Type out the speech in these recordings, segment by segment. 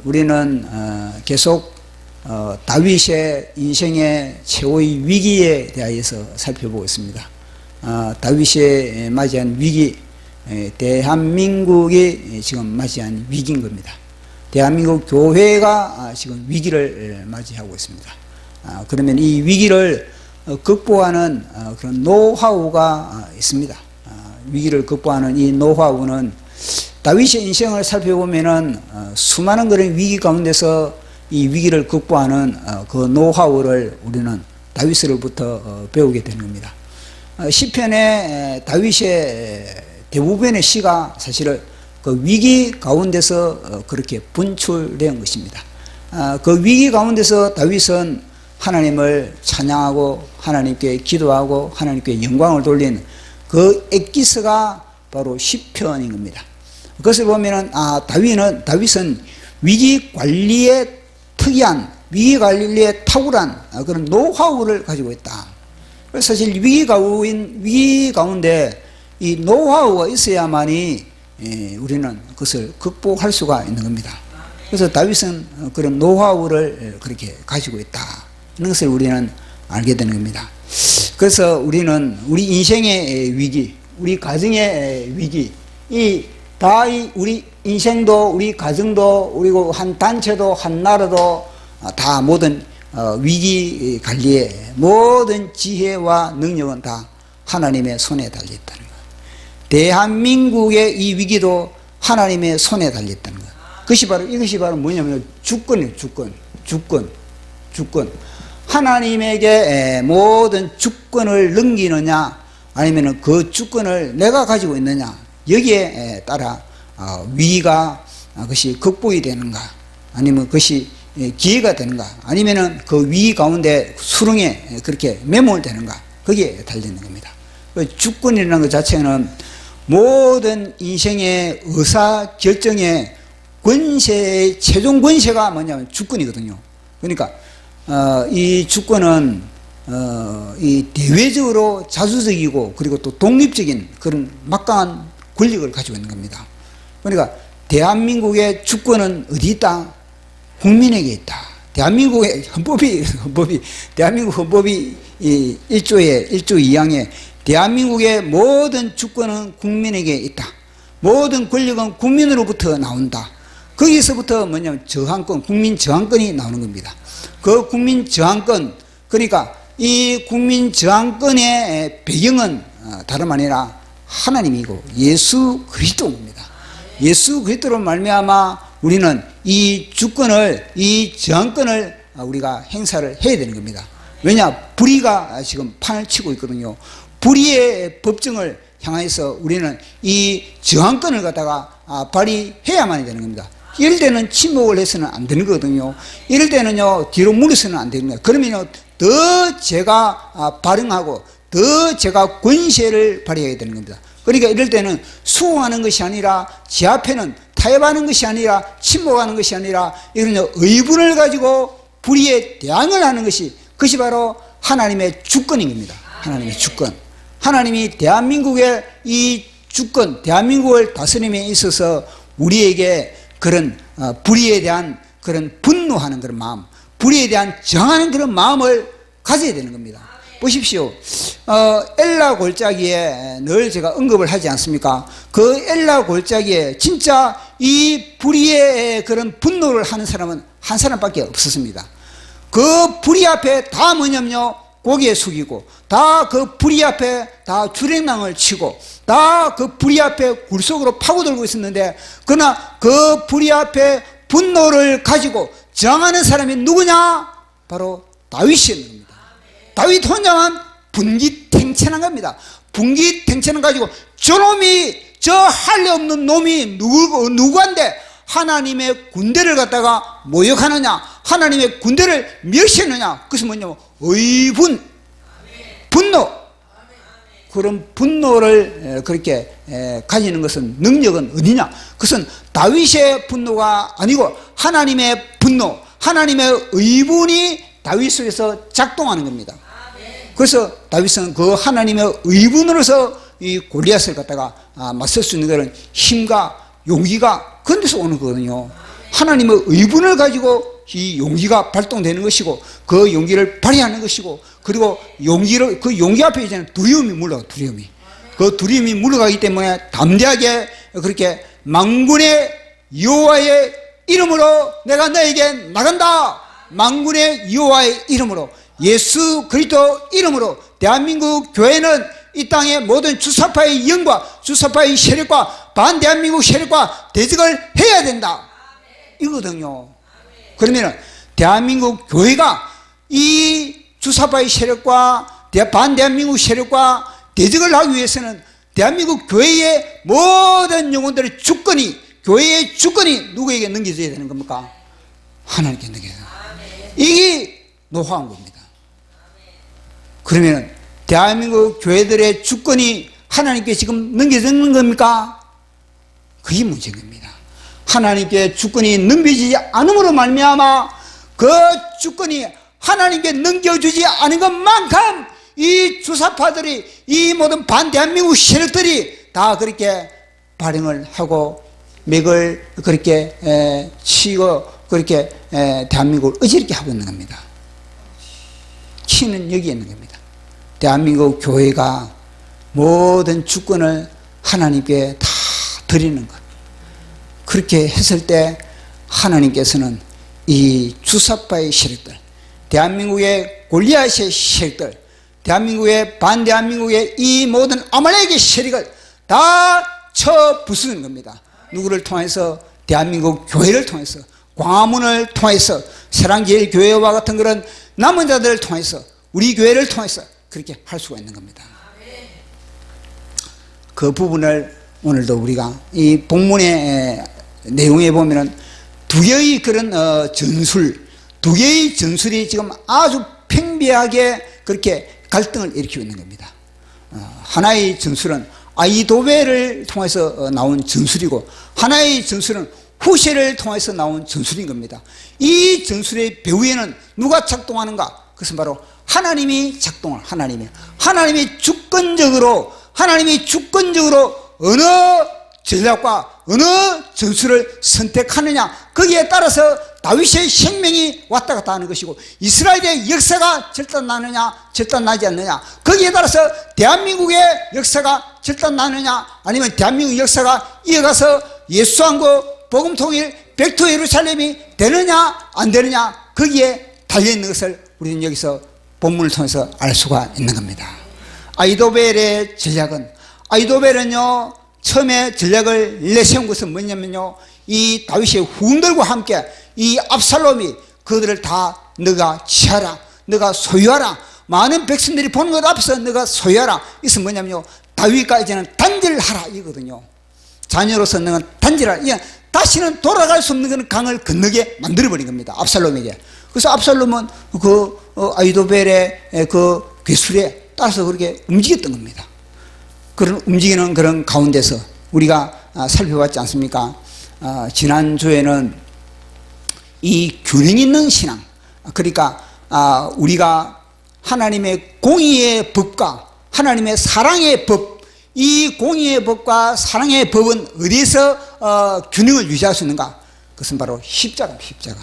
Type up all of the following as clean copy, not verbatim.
우리는 계속 다윗의 인생의 최후의 위기에 대하여서 살펴보고 있습니다. 다윗이 맞이한 위기, 대한민국이 지금 맞이한 위기인 겁니다. 대한민국 교회가 지금 위기를 맞이하고 있습니다. 그러면 이 위기를 극복하는 그런 노하우가 있습니다. 위기를 극복하는 이 노하우는 다윗의 인생을 살펴보면은 수많은 그런 위기 가운데서 이 위기를 극복하는 그 노하우를 우리는 다윗으로부터 배우게 되는 겁니다. 시편의 다윗의 대부분의 시가 사실은 그 위기 가운데서 그렇게 분출된 것입니다. 그 위기 가운데서 다윗은 하나님을 찬양하고 하나님께 기도하고 하나님께 영광을 돌린 그 엑기스가 바로 시편인 겁니다. 그것을 보면은 다윗은 위기 관리에 특이한, 위기 관리에 탁월한 그런 노하우를 가지고 있다. 그래서 사실 위기 가운데 이 노하우가 있어야만이 우리는 그것을 극복할 수가 있는 겁니다. 그래서 다윗은 그런 노하우를 그렇게 가지고 있다. 이런 것을 우리는 알게 되는 겁니다. 그래서 우리는 우리 인생의 위기, 우리 가정의 위기, 우리 인생도, 우리 가정도, 그리고 한 단체도, 한 나라도 다 모든 위기 관리의 모든 지혜와 능력은 다 하나님의 손에 달려있다는 것. 대한민국의 이 위기도 하나님의 손에 달려있다는 것. 이것이 바로 뭐냐면 주권이에요. 주권. 하나님에게 모든 주권을 넘기느냐, 아니면 그 주권을 내가 가지고 있느냐, 여기에 따라 위기가 그것이 극복이 되는가, 아니면 그것이 기회가 되는가, 아니면은 그 위기 가운데 수렁에 그렇게 매몰되는가, 거기에 달리는 겁니다. 그 주권이라는 것 자체는 모든 인생의 의사 결정의 권세, 최종 권세가 뭐냐면 주권이거든요. 그러니까 이 주권은 이 대외적으로 자주적이고 그리고 또 독립적인 그런 막강한 권력을 가지고 있는 겁니다. 그러니까 대한민국의 주권은 어디 있다? 국민에게 있다. 대한민국의 대한민국 헌법이 1조 2항에 대한민국의 모든 주권은 국민에게 있다. 모든 권력은 국민으로부터 나온다. 거기서부터 뭐냐면 저항권, 국민 저항권이 나오는 겁니다. 그 국민 저항권, 그러니까 이 국민 저항권의 배경은 다름 아니라 하나님이고 예수 그리스도입니다. 예수 그리스도로 말미암아 우리는 이 주권을, 이 저항권을 우리가 행사를 해야 되는 겁니다. 왜냐? 불의가 지금 판을 치고 있거든요. 불의의 법정을 향해서 우리는 이 저항권을 갖다가 발휘해야만 되는 겁니다. 이럴 때는 침묵을 해서는 안 되는 거거든요. 이럴 때는요, 뒤로 물러서는 안 되는 거예요. 그러면요, 더 제가 발응하고 더 제가 권세를 발휘해야 되는 겁니다. 그러니까 이럴 때는 수긍하는 것이 아니라, 제 앞에는 타협하는 것이 아니라, 침묵하는 것이 아니라, 이런 의분을 가지고 불의에 대항을 하는 것이, 그것이 바로 하나님의 주권인 겁니다. 하나님의 주권. 하나님이 대한민국의 이 주권, 대한민국을 다스림에 있어서 우리에게 그런 불의에 대한 그런 분노하는 그런 마음, 불의에 대한 정하는 그런 마음을 가져야 되는 겁니다. 보십시오. 엘라 골짜기에 늘 제가 언급을 하지 않습니까? 그 엘라 골짜기에 진짜 이 불의의 그런 분노를 하는 사람은 한 사람밖에 없었습니다. 그 불의 앞에 다 뭐냐면요, 고개 숙이고, 다 그 불의 앞에 다 주랭랑을 치고, 다 그 불의 앞에 굴속으로 파고들고 있었는데, 그러나 그 불의 앞에 분노를 가지고 정하는 사람이 누구냐? 바로 다윗이었는 겁니다. 다윗 혼자만 분기탱천한 겁니다. 분기탱천을 가지고 저놈이, 저 할례 없는 놈이 누구한데 하나님의 군대를 갖다가 모욕하느냐, 하나님의 군대를 멸시하느냐. 그것이 뭐냐면 의분, 분노. 그런 분노를 그렇게 가지는 것은, 능력은 어디냐? 그것은 다윗의 분노가 아니고 하나님의 분노, 하나님의 의분이 다윗 속에서 작동하는 겁니다. 그래서 다윗은 그 하나님의 의분으로서 이 골리앗을 갖다가 맞설 수 있는 그런 힘과 용기가 그런 데서 오는 거거든요. 하나님의 의분을 가지고 이 용기가 발동되는 것이고 그 용기를 발휘하는 것이고 그리고 그 용기 앞에 이제는 두려움이 물러가. 그 두려움이 물러가기 때문에 담대하게 그렇게 만군의 여호와의 이름으로 내가 너에게 나간다. 만군의 여호와의 이름으로, 예수 그리스도 이름으로 대한민국 교회는 이 땅의 모든 주사파의 영과 주사파의 세력과 반대한민국 세력과 대적을 해야 된다 이거거든요. 그러면 대한민국 교회가 이 주사파의 세력과 반대한민국 세력과 대적을 하기 위해서는 대한민국 교회의 모든 영혼들의 주권이, 교회의 주권이 누구에게 넘겨져야 되는 겁니까? 하나님께 넘겨져야 됩니다. 이게 노하우인 겁니다. 그러면 대한민국 교회들의 주권이 하나님께 지금 넘겨지는 겁니까? 그게 문제인 겁니다. 하나님께 주권이 넘겨지지 않음으로 말미암아 그 주권이 하나님께 넘겨주지 않은 것만큼 이 주사파들이, 이 모든 반대한민국 세력들이 다 그렇게 발행을 하고 맥을 그렇게 치고 그렇게 대한민국을 어지럽게 하고 있는 겁니다. 키는 여기에 있는 겁니다. 대한민국 교회가 모든 주권을 하나님께 다 드리는 것. 그렇게 했을 때 하나님께서는 이 주사파의 세력들, 대한민국의 골리앗의 세력들, 대한민국의 반대한민국의 이 모든 아말렉의 세력을 다 쳐 부수는 겁니다. 누구를 통해서? 대한민국 교회를 통해서, 광화문을 통해서, 사랑제일교회와 같은 그런 남은 자들을 통해서, 우리 교회를 통해서 그렇게 할 수가 있는 겁니다. 그 부분을 오늘도 우리가 이 본문의 내용에 보면은 두 개의 그런 전술, 두 개의 전술이 지금 아주 팽배하게 그렇게 갈등을 일으키고 있는 겁니다. 하나의 전술은 아이도벨을 통해서 나온 전술이고, 하나의 전술은 후세를 통해서 나온 전술인 겁니다. 이 전술의 배후에는 누가 작동하는가? 그것은 바로 하나님이 작동을, 하나님이 주권적으로 어느 전략과 어느 전술을 선택하느냐, 거기에 따라서 다윗의 생명이 왔다 갔다 하는 것이고, 이스라엘의 역사가 절단나느냐 절단나지 않느냐, 거기에 따라서 대한민국의 역사가 절단나느냐 아니면 대한민국 역사가 이어가서 예수왕국 복음통일 백투 예루살렘이 되느냐 안 되느냐, 거기에 달려있는 것을 우리는 여기서 본문을 통해서 알 수가 있는 겁니다. 아이도벨의 전략은, 아이도벨은요 처음에 전략을 내세운 것은 뭐냐면요, 이 다윗의 후궁들과 함께 이 압살롬이 그들을 다 너가 취하라, 너가 소유하라, 많은 백성들이 보는 것 앞에서 너가 소유하라. 이것은 뭐냐면요, 다윗과 이제는 단절을 하라 이거거든요. 자녀로서 너는 단절하라. 다시는 돌아갈 수 없는 그런 강을 건너게 만들어버린 겁니다, 압살롬에게. 그래서 압살롬은 그 아이도벨의 그 괴술에 따라서 그렇게 움직였던 겁니다. 그런 움직이는 그런 가운데서 우리가 살펴봤지 않습니까? 지난주에는 이 균형 있는 신앙, 그러니까 우리가 하나님의 공의의 법과 하나님의 사랑의 법, 이 공의의 법과 사랑의 법은 어디서 균형을 유지할 수 있는가? 그것은 바로 십자가입니다.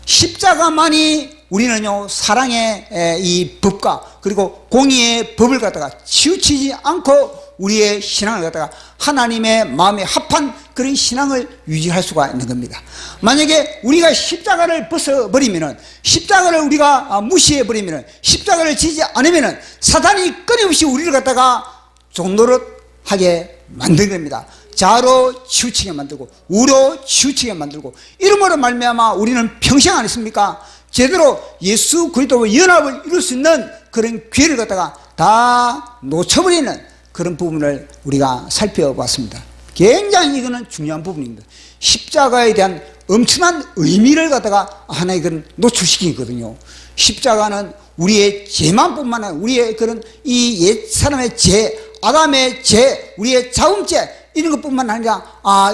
십자가만이 우리는요 사랑의 이 법과 그리고 공의의 법을 갖다가 치우치지 않고 우리의 신앙을 갖다가 하나님의 마음에 합한 그런 신앙을 유지할 수가 있는 겁니다. 만약에 우리가 십자가를 벗어버리면은, 십자가를 우리가 무시해버리면은, 십자가를 지지 않으면은 사단이 끊임없이 우리를 갖다가 종노릇하게 만든 겁니다. 좌로 치우치게 만들고 우로 치우치게 만들고, 이름으로 말미암아 우리는 평생 안 했습니까? 제대로 예수 그리스도와 연합을 이룰 수 있는 그런 기회를 갖다가 다 놓쳐버리는 그런 부분을 우리가 살펴봤습니다. 굉장히 이거는 중요한 부분입니다. 십자가에 대한 엄청난 의미를 갖다가 하나의 그런 노출시키거든요. 십자가는 우리의 죄만뿐만 아니라 우리의 그런 이 옛 사람의 죄, 아담의 죄, 우리의 자음죄 이런 것뿐만 아니라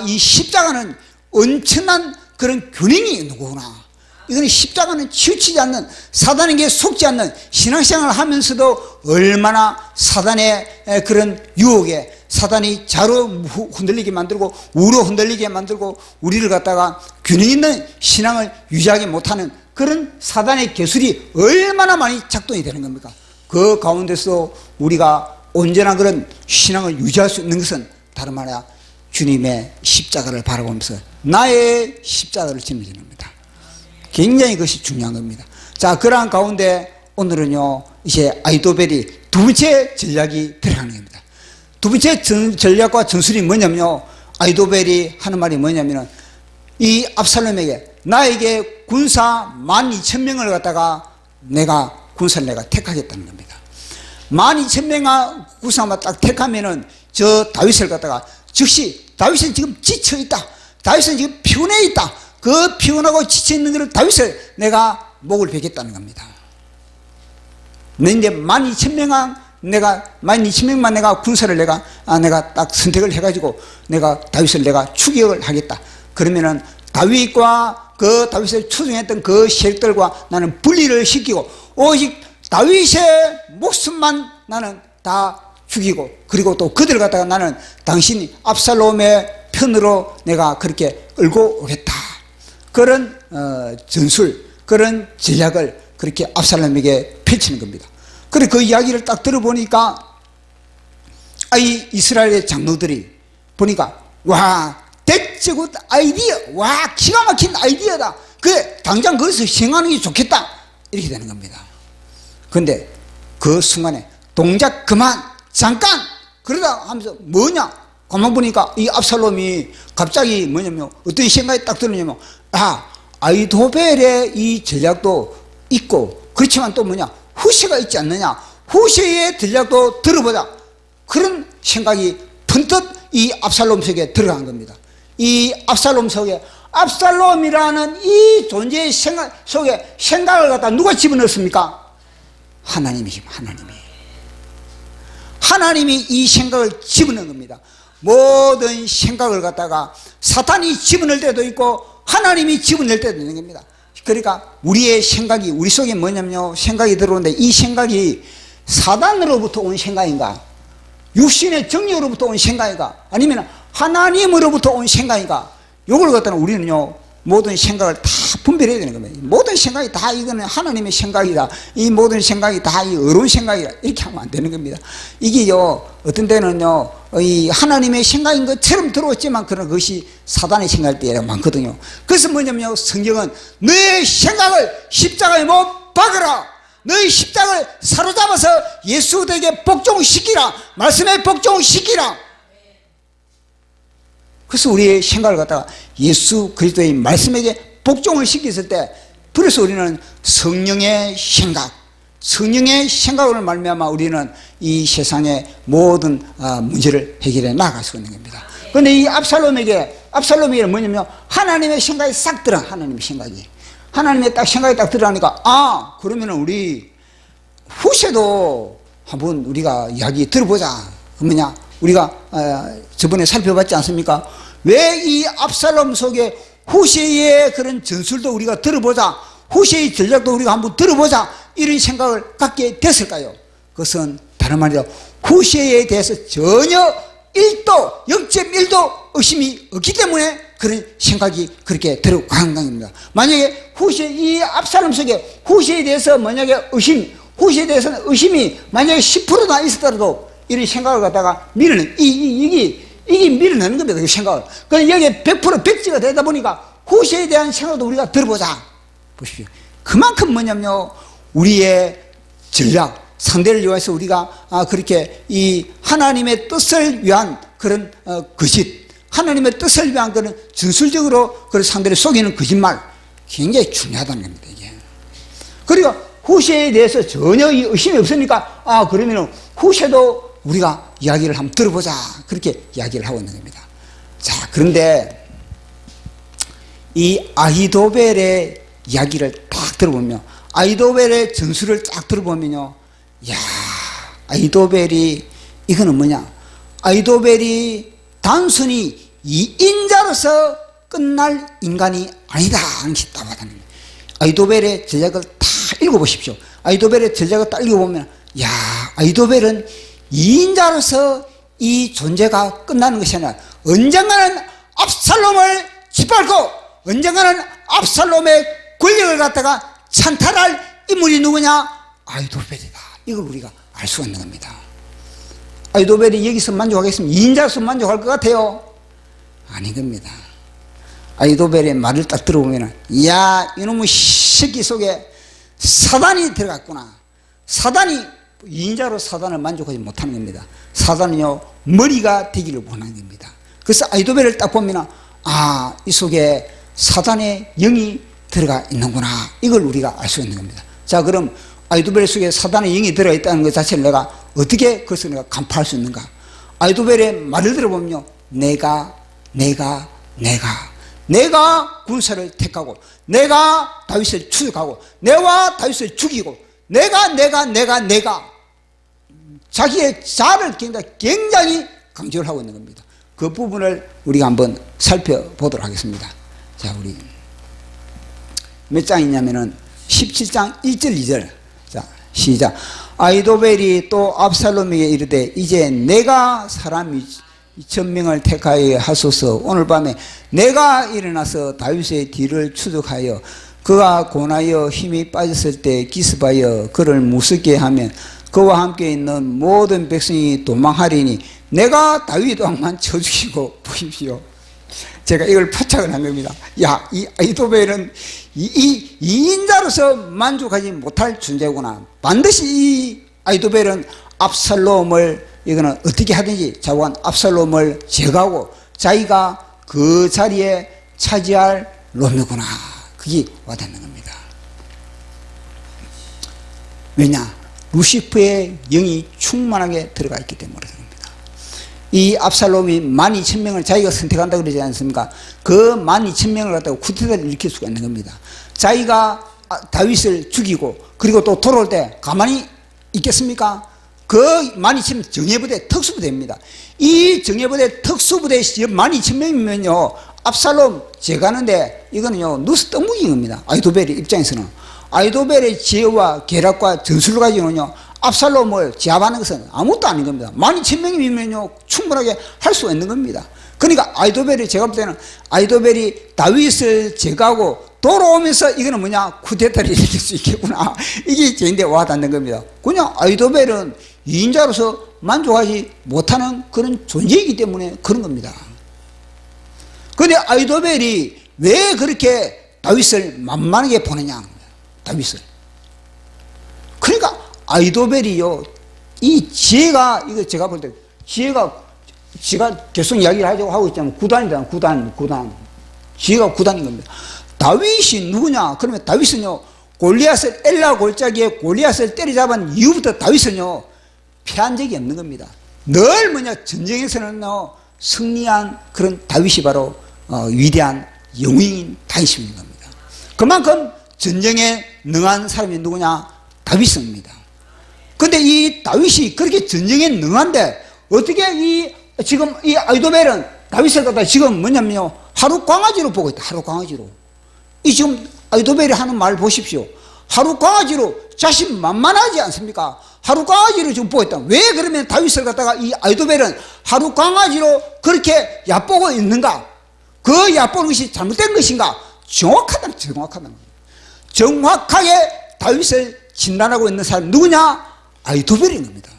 이 십자가는 엄청난 그런 균형이 있는 거구나. 이거는 십자가는 치우치지 않는, 사단에게 속지 않는 신앙생활을 하면서도 얼마나 사단의 그런 유혹에, 사단이 좌로 흔들리게 만들고 우로 흔들리게 만들고 우리를 갖다가 균형 있는 신앙을 유지하지 못하는 그런 사단의 개술이 얼마나 많이 작동이 되는 겁니까? 그 가운데서 우리가 온전한 그런 신앙을 유지할 수 있는 것은 다름 아니라 주님의 십자가를 바라보면서 나의 십자가를 짊어지는 겁니다. 굉장히 그것이 중요한 겁니다. 자, 그러한 가운데 오늘은요, 이제 아히도벨이 두 번째 전략이 들어가는 겁니다. 두 번째 전략과 전술이 뭐냐면요, 아히도벨이 하는 말이 뭐냐면은 이 압살롬에게 나에게 군사 12,000명을 갖다가 내가 군사를 내가 택하겠다는 겁니다. 12,000명의 군사만 딱 택하면은 저 다윗을 갖다가 즉시 다윗은 지금 지쳐 있다. 다윗은 지금 피곤해 있다. 그 피곤하고 지쳐 있는 것을 다윗을 내가 목을 베겠다는 겁니다. 이제 12,000명만 내가 군사를 내가 딱 선택을 해가지고 내가 다윗을 내가 추격을 하겠다. 그러면은 다윗과 그 다윗을 추종했던 그 세력들과 나는 분리를 시키고 오직 다윗의 목숨만 나는 다 죽이고 그리고 또 그들을 갖다가 나는 당신이 압살롬의 편으로 내가 그렇게 끌고 오겠다. 그런 전술, 그런 전략을 그렇게 압살롬에게 펼치는 겁니다. 그래 그 이야기를 딱 들어보니까 이 이스라엘의 장로들이 보니까 와 대체 굿 아이디어, 와 기가 막힌 아이디어다. 그래 당장 거기서 시행하는 게 좋겠다. 이렇게 되는 겁니다. 그런데 그 순간에 동작 그만 잠깐 그러다 하면서 뭐냐 가만 보니까 이 압살롬이 갑자기 뭐냐면 어떤 생각이 딱 들었냐면 아히도벨의 이 전략도 있고 그렇지만 또 뭐냐 후세가 있지 않느냐, 후세의 전략도 들어보자. 그런 생각이 번뜩 이 압살롬 속에 들어간 겁니다. 이 압살롬 속에 압살롬이라는 이 존재의 생각 속에 생각을 갖다 누가 집어넣습니까? 하나님이죠. 하나님이 이 생각을 집어넣은 겁니다. 모든 생각을 갖다가 사탄이 집어넣을 때도 있고 하나님이 집어넣을 때도 있는 겁니다. 그러니까 우리의 생각이 우리 속에 뭐냐면요, 생각이 들어오는데 이 생각이 사단으로부터 온 생각인가, 육신의 정욕으로부터 온 생각인가, 아니면 하나님으로부터 온 생각인가, 요걸 갖다는 우리는요 모든 생각을 다 분별해야 되는 겁니다. 모든 생각이 다 이거는 하나님의 생각이다, 이 모든 생각이 다 이 어려운 생각이다, 이렇게 하면 안 되는 겁니다. 이게요 어떤 때는요 이 하나님의 생각인 것처럼 들어왔지만 그런 것이 사단의 생각일 때가 많거든요. 그래서 뭐냐면 성경은 너의 생각을 십자가에 못 박으라, 너의 십자가를 사로잡아서 예수에게 복종시키라, 말씀에 복종시키라. 그래서 우리의 생각을 갖다가 예수 그리스도의 말씀에게 복종을 시켰을 때, 그래서 우리는 성령의 생각으로 말미암아 우리는 이 세상의 모든 문제를 해결해 나갈 수 있는 겁니다. 그런데 이 압살롬에게는 뭐냐면 하나님의 생각이 싹 들어. 하나님의 딱 생각이 딱 들어가니까 그러면은 우리 후세도 한번 우리가 이야기 들어보자. 그 뭐냐, 우리가 저번에 살펴봤지 않습니까? 왜 이 압살롬 속에 후세의 그런 전술도 우리가 들어보자, 후세의 전략도 우리가 한번 들어보자, 이런 생각을 갖게 됐을까요? 그것은 다름 아니라 후세에 대해서 전혀 1도 0.1도 의심이 없기 때문에 그런 생각이 그렇게 들어간 겁니다. 만약에 이 압살롬 속에 후세에 대해서 만약에 후세에 대해서는 의심이 만약에 10%나 있었더라도 이런 생각을 갖다가 밀어내는, 이게 밀어내는 겁니다. 그 생각을. 그래서 여기에 100% 백지가 되다 보니까 후세에 대한 생각도 우리가 들어보자. 보십시오. 그만큼 뭐냐면요, 우리의 전략, 상대를 위해서 우리가 그렇게 이 하나님의 뜻을 위한 그런 거짓, 하나님의 뜻을 위한 그런 전술적으로 그런 상대를 속이는 거짓말, 굉장히 중요하다는 겁니다, 이게. 그리고 후세에 대해서 전혀 의심이 없으니까 그러면 후세도 우리가 이야기를 한번 들어보자, 그렇게 이야기를 하고 있는 겁니다. 자, 그런데 이 아히도벨의 이야기를 딱 들어보면, 아히도벨의 전술을 딱 들어보면요, 야, 아히도벨이 이거는 뭐냐, 아히도벨이 단순히 이인자로서 끝날 인간이 아니다 하는 것이 딱 와닿는 거예요. 아히도벨의 전략을 다 읽어보십시오. 아히도벨의 전략을 딱 읽어보면, 야, 아히도벨은 2인자로서 이 존재가 끝나는 것이 아니라 언젠가는 압살롬을 짓밟고 언젠가는 압살롬의 권력을 갖다가 찬탈할 인물이 누구냐? 아히도벨이다. 이걸 우리가 알 수가 있는 겁니다. 아히도벨이 여기서 만족하겠습니까? 2인자로서 만족할 것 같아요? 아닌 겁니다. 아히도벨의 말을 딱 들어보면, 야, 이놈의 새끼 속에 사단이 들어갔구나. 사단이, 2인자로 사단을 만족하지 못하는 겁니다. 사단은요, 머리가 되기를 원하는 겁니다. 그래서 아히도벨을 딱 보면, 아, 이 속에 사단의 영이 들어가 있는구나. 이걸 우리가 알 수 있는 겁니다. 자, 그럼 아히도벨 속에 사단의 영이 들어가 있다는 것 자체를 내가 어떻게 그것을 내가 간파할 수 있는가? 아히도벨의 말을 들어보면요, 내가 군사를 택하고, 내가 다윗을 추격하고, 내가 다윗을 죽이고, 내가 자기의 자를 굉장히 강조를 하고 있는 겁니다. 그 부분을 우리가 한번 살펴보도록 하겠습니다. 자, 우리 몇 장이냐면은 17장 1절 2절. 자, 시작. 아히도벨이 또 압살롬에게 이르되 이제 내가 사람 2,000명을 택하여 하소서. 오늘 밤에 내가 일어나서 다윗의 뒤를 추적하여 그가 고나여 힘이 빠졌을 때 기습하여 그를 무섭게 하면 그와 함께 있는 모든 백성이 도망하리니 내가 다윗 왕만 쳐 죽이고 보십시오. 제가 이걸 포착을 한 겁니다. 야, 이 아히도벨은 이 2인자로서 만족하지 못할 존재구나. 반드시 이 아히도벨은 압살롬을 이거는 어떻게 하든지 자관 압살롬을 제거하고 자기가 그 자리에 차지할 놈이구나. 그게 와닿는 겁니다. 왜냐? 루시퍼의 영이 충만하게 들어가 있기 때문에 그렇습니다. 이 압살롬이 12,000명을 자기가 선택한다고 그러지 않습니까? 그 12,000명을 갖다가 쿠데타를 일으킬 수가 있는 겁니다. 자기가 다윗을 죽이고 그리고 또 돌아올 때 가만히 있겠습니까? 그 12,000명 정예부대 특수부대입니다. 이 정예부대 특수부대 12,000명이면요 압살롬 제거하는데 이거는요 누수 떡묵인 겁니다. 아히도벨의 입장에서는 아히도벨의 지혜와 계략과 전술을 가지고는요 압살롬을 제압하는 것은 아무것도 아닌 겁니다. 12,000명이면요 충분하게 할 수가 있는 겁니다. 그러니까 아히도벨이 제가 볼 때는 아히도벨이 다윗을 제거하고 돌아오면서 이거는 뭐냐 쿠데타를 일으킬 수 있겠구나. 이게 제인데 와닿는 겁니다. 그냥 아히도벨은 2인자로서 만족하지 못하는 그런 존재이기 때문에 그런 겁니다. 그런데 아히도벨이 왜 그렇게 다윗을 만만하게 보느냐? 다윗을. 그러니까 아히도벨이요 이 지혜가 이거 제가 볼 때 지혜가 제가 계속 이야기를 하고 있잖아요. 구단이잖아요. 구단. 지혜가 구단인 겁니다. 다윗이 누구냐? 그러면 다윗은요 골리앗을 엘라 골짜기에 골리앗을 때려잡은 이후부터 다윗은요 패한 적이 없는 겁니다. 늘 뭐냐 전쟁에서는요 승리한 그런 다윗이 바로 위대한 영웅인 다윗입니다. 그만큼 전쟁에 능한 사람이 누구냐? 다윗입니다. 근데 이 다윗이 그렇게 전쟁에 능한데 어떻게 지금 이 아히도벨은 다윗을 갖다 지금 뭐냐면요 하루 강아지로 보고 있다. 하루 강아지로. 이 지금 아히도벨이 하는 말 보십시오. 하루 강아지로 자신 만만하지 않습니까? 하루 강아지로 지금 보고 있다. 왜 그러면 다윗을 갖다가 이 아히도벨은 하루 강아지로 그렇게 얕보고 있는가? 그 얕보는 것이 잘못된 것인가? 정확하다. 정확하게 다윗을 진단하고 있는 사람 누구냐? 아히도벨인 겁니다.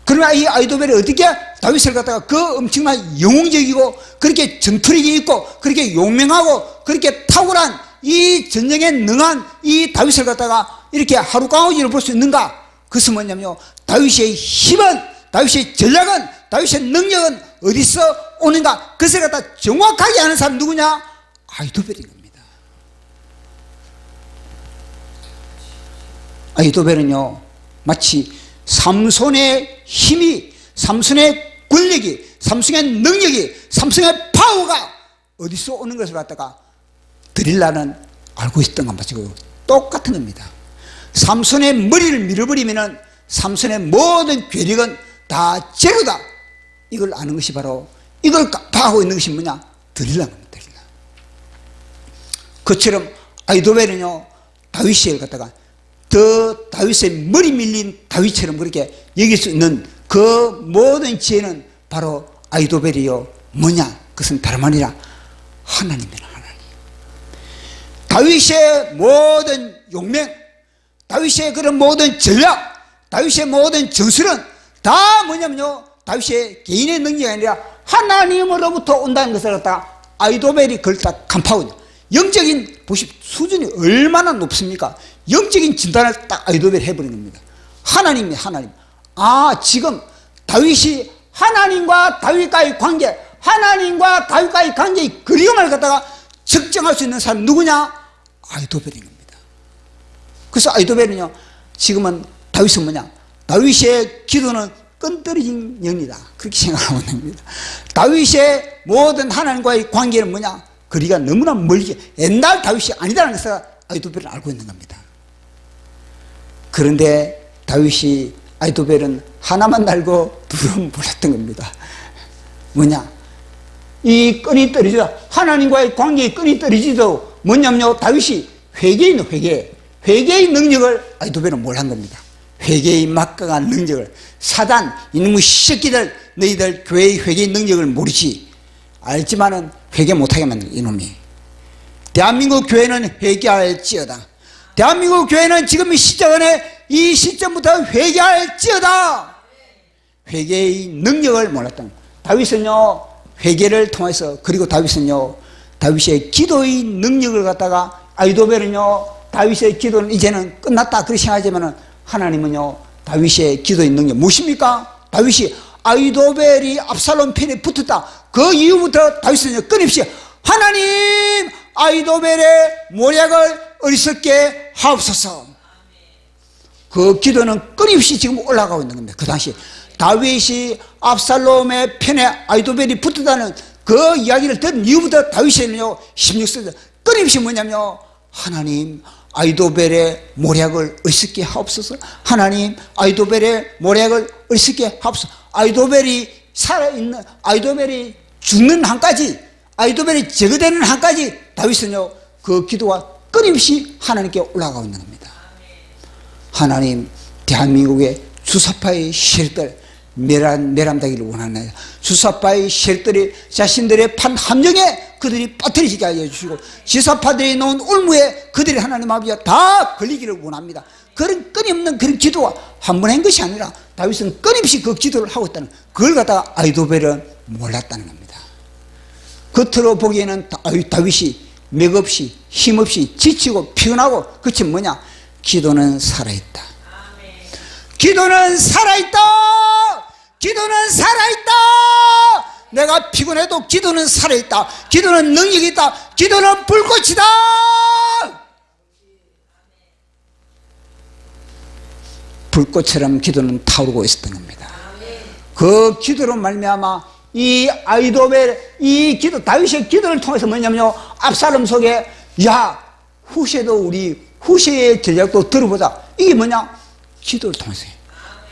그러면 이 아히도벨이 어떻게 다윗을 갖다가 그 엄청난 영웅적이고 그렇게 전투력이 있고 그렇게 용맹하고 그렇게 탁월한 이 전쟁에 능한 이 다윗을 갖다가 이렇게 하루 강아지로 볼 수 있는가? 그것은 뭐냐면요 다윗의 힘은, 다윗의 전략은, 다윗의 능력은 어디서 오는가? 그것을 갖다 정확하게 아는 사람 누구냐? 아히도벨인 겁니다. 아히도벨은요 마치 삼손의 힘이, 삼손의 권력이, 삼손의 능력이, 삼손의 파워가 어디서 오는 것을 갖다가 드릴라는 알고 있던 것 마치고 똑같은 겁니다. 삼손의 머리를 밀어버리면은 삼손의 모든 괴력은 다 제로다. 이걸 아는 것이 바로 이걸 파악하고 있는 것이 뭐냐? 드릴라는 겁니다. 드릴라. 그처럼 아히도벨은요 다윗을 갖다가 더 다윗의 머리 밀린 다윗처럼 그렇게 여길 수 있는 그 모든 지혜는 바로 아이도벨이요 뭐냐? 그것은 다름 아니라 하나님이라. 하나님. 다윗의 모든 용맹, 다윗의 그런 모든 전략, 다윗의 모든 전술은 다 뭐냐면요, 다윗의 개인의 능력이 아니라 하나님으로부터 온다는 것을 갖다가 아이도벨이 그걸 다 간파하거든요. 영적인 보십 수준이 얼마나 높습니까? 영적인 진단을 딱 아이도벨이 해버리는 겁니다. 하나님이 하나님. 아, 지금 다윗이 하나님과 다윗과의 관계, 하나님과 다윗과의 관계의 그리움을 갖다가 측정할 수 있는 사람 누구냐? 아이도벨인 겁니다. 그래서 아이도벨은요, 지금은 다윗은 뭐냐? 다윗의 기도는 끈떨어진 영이다. 그렇게 생각하고 있는 겁니다. 다윗의 모든 하나님과의 관계는 뭐냐? 거리가 너무나 멀게 옛날 다윗이 아니다라는 것을 아이도벨은 알고 있는 겁니다. 그런데 다윗이 아이도벨은 하나만 알고 둘은 몰랐던 겁니다. 뭐냐? 이 끈이 떨어지다, 하나님과의 관계의 끈이 떨어지도 뭐냐면요, 다윗이 회개의 능력을 아이도벨은 몰란 겁니다. 회개의 막강한 능력을, 사단 이놈의 새끼들, 너희들 교회의 회개의 능력을 모르지. 알지만은 회개 못하게 만든 이놈이. 대한민국 교회는 회개할지어다. 대한민국 교회는 지금 이 시점에, 이 시점부터 회개할지어다. 회개의 능력을 몰랐던 다윗은요, 회개를 통해서, 그리고 다윗은요, 다윗의 기도의 능력을 갖다가, 아이도벨은요, 다윗의 기도는 이제는 끝났다 그렇게 생각하지만은 하나님은요, 다윗의 기도의 능력 무엇입니까? 다윗이 아이도벨이 압살롬 편에 붙었다, 그 이후부터 다윗은 끊임없이 하나님, 아이도벨의 모략을 어리석게 하옵소서. 그 기도는 끊임없이 지금 올라가고 있는 겁니다. 그 당시 다윗이 압살롬의 편에 아이도벨이 붙었다는 그 이야기를 들은 이후부터 다윗은요, 16절 끊임없이 뭐냐면요, 하나님, 아이도벨의 모략을 어리석게 하옵소서. 하나님, 아이도벨의 모략을 어리석게 하옵소서. 아이도벨이 살아있는, 아이도벨이 죽는 한까지, 아이도벨이 제거되는 한까지 다윗은요, 그 기도가 끊임없이 하나님께 올라가고 있는 겁니다. 하나님, 대한민국의 주사파의 세력들 멸함되기를 원하나요? 주사파의 세력들이 자신들의 판 함정에 그들이 빠뜨리지게 하여 주시고, 지사파들이 놓은 올무에 그들이 하나님 아버지가 다 걸리기를 원합니다. 그런 끊임없는 그런 기도가 한 번 한 것이 아니라 다윗은 끊임없이 그 기도를 하고 있다는, 그걸 갖다가 아이도벨은 몰랐다는 겁니다. 겉으로 보기에는 다윗이 맥없이 힘없이 지치고 피곤하고, 그치 뭐냐? 기도는 살아있다. 기도는 살아있다. 기도는 살아있다. 내가 피곤해도 기도는 살아있다. 기도는 능력이 있다. 기도는 불꽃이다. 불꽃처럼 기도는 타오르고 있었던 겁니다. 그 기도로 말미암아 이 아이도벨, 이 기도, 다윗의 기도를 통해서 뭐냐면요, 압살롬 속에, 야, 후세도 우리 후세의 전략도 들어보자. 이게 뭐냐? 기도를 통해서요.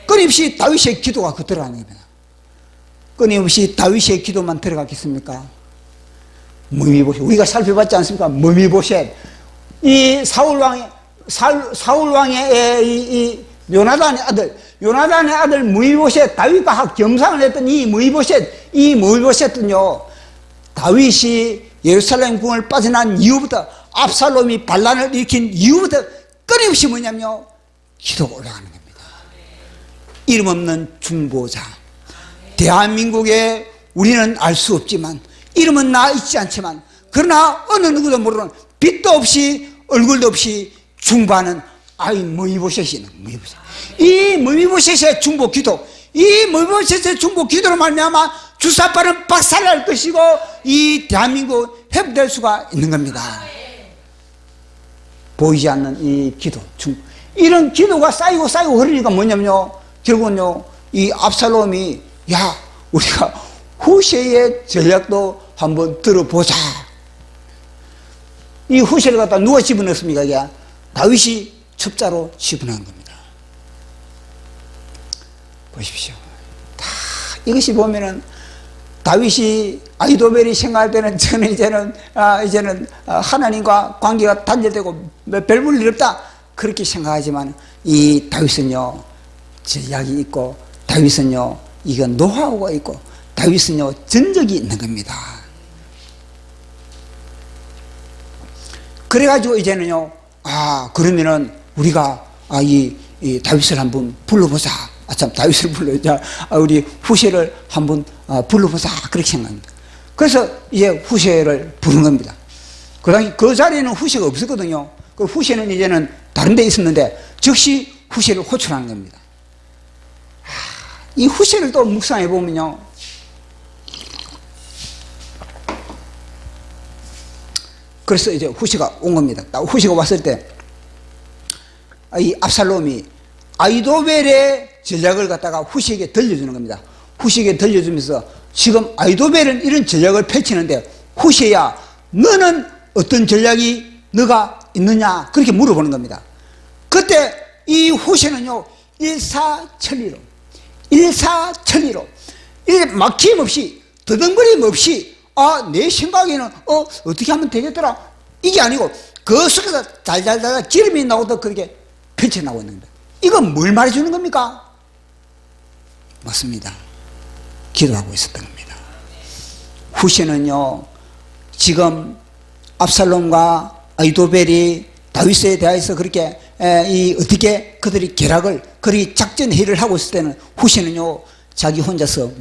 끊임없이 다윗의 기도가 그 들어가는 겁니다. 끊임없이 다윗의 기도만 들어갔겠습니까? 머미보셋, 우리가 살펴봤지 않습니까? 머미보셋, 이 사울왕의 이 요나단의 아들 머미보셋, 다윗과 겸상을 했던 이 머미보셋은요, 다윗이 예루살렘 궁을 빠져난 이후부터, 압살롬이 반란을 일으킨 이후부터 끊임없이 뭐냐면요, 기도가 올라가는 겁니다. 이름 없는 중보자. 대한민국에 우리는 알 수 없지만, 이름은 나 있지 않지만, 그러나 어느 누구도 모르는, 빛도 없이 얼굴도 없이 중보하는 아이 머미보셋이는 머미보셋. 이 머미보셋의 중보 기도, 이 머미보셋의 중보 기도로 말미암아 주사파는 박살날 것이고, 이 대한민국 회복될 수가 있는 겁니다. 보이지 않는 이 기도, 이런 기도가 쌓이고 흐르니까 뭐냐면요, 결국은요, 이 압살롬이, 야, 우리가 후세의 전략도 한번 들어보자. 이 후세를 갖다 누가 집어넣습니까? 이게 다윗이 첩자로 집어넣은 겁니다. 보십시오. 다 이것이 보면은 다윗이 아이도벨이 생각할 때는 저는 이제는 하나님과 관계가 단절되고 별 볼 일 없다 그렇게 생각하지만, 이 다윗은요, 전략이 있고 다윗은요, 이건 노하우가 있고, 다윗은요, 전적이 있는 겁니다. 그래가지고 이제는요, 그러면은 우리가, 이 다윗을 한번 불러보자. 참, 다윗을 불러자. 우리 후세를 한번 불러보자. 그렇게 생각합니다. 그래서 이제 후세를 부른 겁니다. 그 당시 그 자리에는 후세가 없었거든요. 그 후세는 이제는 다른 데 있었는데, 즉시 후세를 호출하는 겁니다. 이 후세를 또 묵상해 보면요, 그래서 이제 후세가 온 겁니다. 후세가 왔을 때, 이 압살롬이 아이도벨의 전략을 갖다가 후세에게 들려주는 겁니다. 후세에게 들려주면서, 지금 아이도벨은 이런 전략을 펼치는데, 후세야, 너는 어떤 전략이 너가 있느냐? 그렇게 물어보는 겁니다. 그때 이 후세는요, 일사천리로 막힘없이, 더듬거림 없이, 내 생각에는 어떻게 하면 되겠더라, 이게 아니고 그 속에서 달달달 기름이 나오듯 그렇게 펼쳐나오고 있는 겁니다. 이건 뭘 말해주는 겁니까? 맞습니다. 기도하고 있었던 겁니다. 후세는요, 지금 압살롬과 아이도벨이 다윗에 대해서 그렇게 어떻게 그들이 계략을, 그리 작전 회의를 하고 있을 때는 후세는요, 자기 혼자서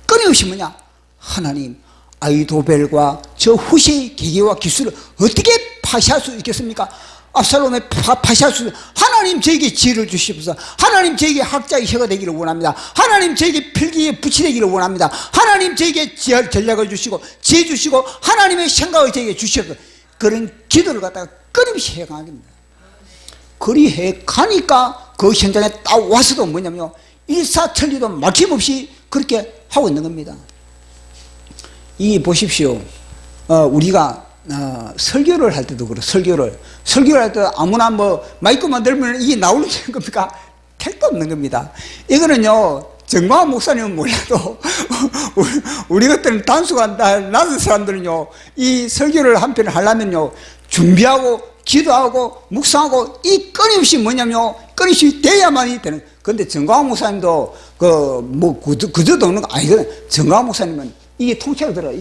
끊임없이 하나님, 아이도벨과 저 후세의 계계와 기술을 어떻게 파시할 수 있겠습니까? 압살롬의 파시할 수, 하나님 저에게 지혜를 주시옵소서. 하나님 저에게 학자의 혀가 되기를 원합니다. 하나님 저에게 필기의 붙이 되기를 원합니다. 하나님 저에게 전략을 주시고 지혜 주시고 하나님의 생각을 저에게 주시옵소서. 그런 기도를 갖다가 끊임없이 해가는 겁니다. 그리 해가니까 그 현장에 딱 와서도 뭐냐면요, 일사천리도 막힘없이 그렇게 하고 있는 겁니다. 이 보십시오. 우리가 설교를 할 때도 그래. 설교를 할 때 아무나 마이크만 들면 이게 나오는 겁니까? 택도 없는 겁니다. 이거는요, 정광훈 목사님은 몰라도 우리 같은 단수가 낮은 사람들은요, 이 설교를 한 편을 하려면요, 준비하고 기도하고 묵상하고 이 끊임없이 끊임없이 돼야만이 되는. 근데 정광훈 목사님도 그저 도는 거 아니거든. 정광훈 목사님은 이게 통째로 들어가.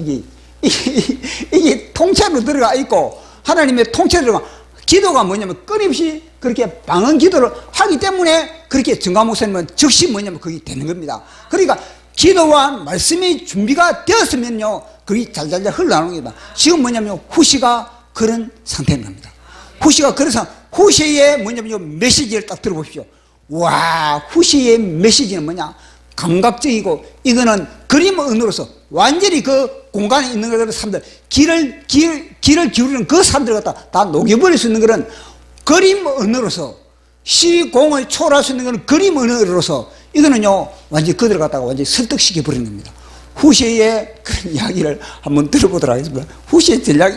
이게 통째로 들어가 있고, 하나님의 통째로 들어가. 기도가 끊임없이 그렇게 방언 기도를 하기 때문에 그렇게 정광훈 목사님은 즉시 그게 되는 겁니다. 그러니까 기도와 말씀이 준비가 되었으면요, 그게 잘잘잘 흘러나오는 겁니다. 지금 후세가 그런 상태인 겁니다. 후세가 그래서 후세의 메시지를 딱 들어보십시오. 와, 후세의 메시지는 감각적이고, 이거는 그림 언어로서 완전히 그 공간에 있는 그런 사람들, 길을 기울이는 그 사람들 갖다 다 녹여버릴 수 있는 그런 그림 언어로서, 시공을 초월할 수 있는 그런 그림 언어로서, 이거는요, 완전히 그들을 갖다가 완전히 설득시켜 버리는 겁니다. 후세의 그런 이야기를 한번 들어보도록 하겠습니다. 후세의 전략,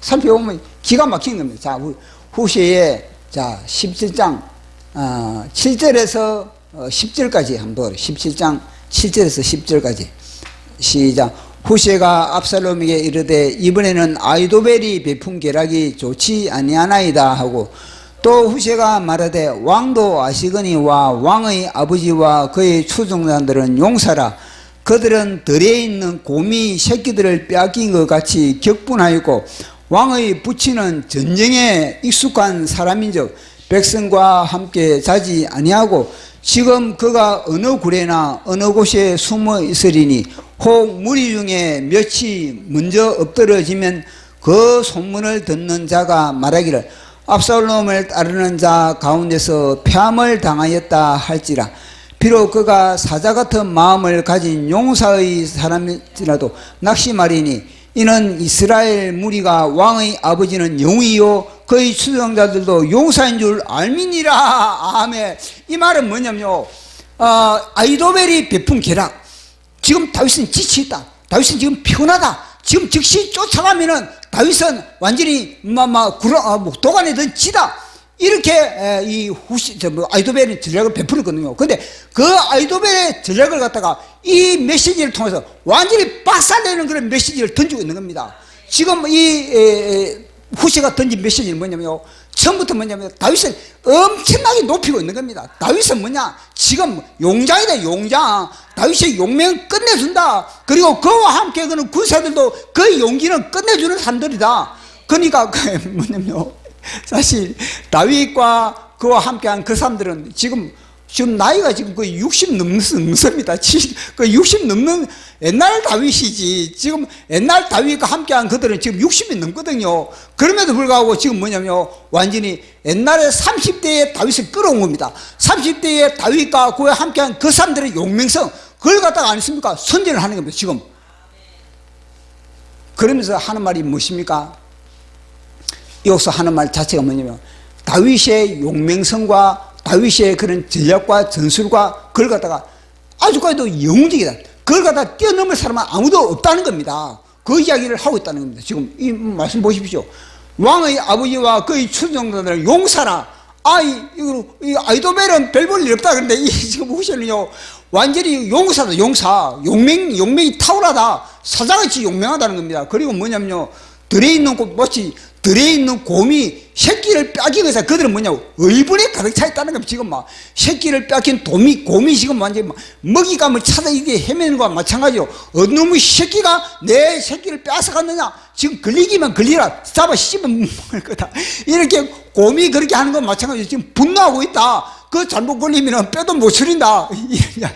살펴보면 기가 막히는 겁니다. 자, 후세의 17장 7절에서 10절까지 한번 17장 7절에서 10절까지 시작. 후세가 압살롬에게 이르되 이번에는 아이도벨이 베푼 계략이 좋지 아니하나이다 하고, 또 후세가 말하되 왕도 아시거니와 왕의 아버지와 그의 추종자들은 용사라. 그들은 들에 있는 곰이 새끼들을 빼앗긴 것 같이 격분하였고, 왕의 부친은 전쟁에 익숙한 사람인즉 백성과 함께 자지 아니하고, 지금 그가 어느 굴에나 어느 곳에 숨어 있으리니 혹 무리 중에 몇이 먼저 엎드러지면 그 소문을 듣는 자가 말하기를 압살롬을 따르는 자 가운데서 폐함을 당하였다 할지라. 비록 그가 사자 같은 마음을 가진 용사의 사람일지라도 낙심하리니 이는 이스라엘 무리가 왕의 아버지는 영이요 그의 추종자들도 용사인 줄 알미니라. 아멘. 이 말은 뭐냐면요, 아이도벨이 베푼 계략, 지금 다윗은 지치있다, 다윗은 지금 피곤하다, 지금 즉시 쫓아가면은 다윗은 완전히 도관에 지다, 이렇게 이 아이도벨의 전략을 베풀었거든요. 근데 그 아이도벨의 전략을 갖다가 이 메시지를 통해서 완전히 박살내는 그런 메시지를 던지고 있는 겁니다. 지금 이 후세가 던진 메시지는 뭐냐면요, 처음부터 뭐냐면 다윗을 엄청나게 높이고 있는 겁니다. 다윗은 뭐냐? 지금 용장이다, 용장. 다윗의 용맹을 끝내준다. 그리고 그와 함께 그는 군사들도 그 용기는 끝내주는 사람들이다. 그러니까 뭐냐면 사실 다윗과 그와 함께한 그 사람들은 지금 나이가 지금 거의 60 넘습니다. 그 60 넘는 옛날 다윗이지. 지금 옛날 다윗과 함께한 그들은 지금 60이 넘거든요. 그럼에도 불구하고 지금 뭐냐면 완전히 옛날에 30대의 다윗을 끌어온 겁니다. 30대의 다윗과 그와 함께한 그 사람들의 용맹성, 그걸 갖다가 안 했습니까? 선전을 하는 겁니다, 지금. 그러면서 하는 말이 무엇입니까? 여기서 하는 말 자체가 뭐냐면 다윗의 용맹성과 다윗의 그런 전략과 전술과 그걸 갖다가 아주까지도 영웅적이다. 그걸 갖다가 뛰어넘을 사람은 아무도 없다는 겁니다. 그 이야기를 하고 있다는 겁니다. 지금 이 말씀 보십시오. 왕의 아버지와 그의 추종자들을 용사라. 이 아이도벨은 별 볼 일 없다. 그런데 이 지금 보시면요, 완전히 용사다, 용사. 용맹이 탁월하다. 사자같이 용맹하다는 겁니다. 그리고 뭐냐면요, 들에 있는 꽃이 들에 있는 곰이 새끼를 뺏기 위해서 그들은 뭐냐고 의분에 가득 차 있다는 겁니다. 지금 막 새끼를 뺏긴 곰이 지금 완전히 먹이감을 찾아 이게 헤매는 거와 마찬가지로 어느 놈의 새끼가 내 새끼를 뺏어갔느냐, 지금 걸리기만 걸리라, 잡아 씹어 먹을 거다. 이렇게 곰이 그렇게 하는 건 마찬가지로 지금 분노하고 있다. 그 잘못 걸리면 뼈도 못 추린다. 이런 이야기.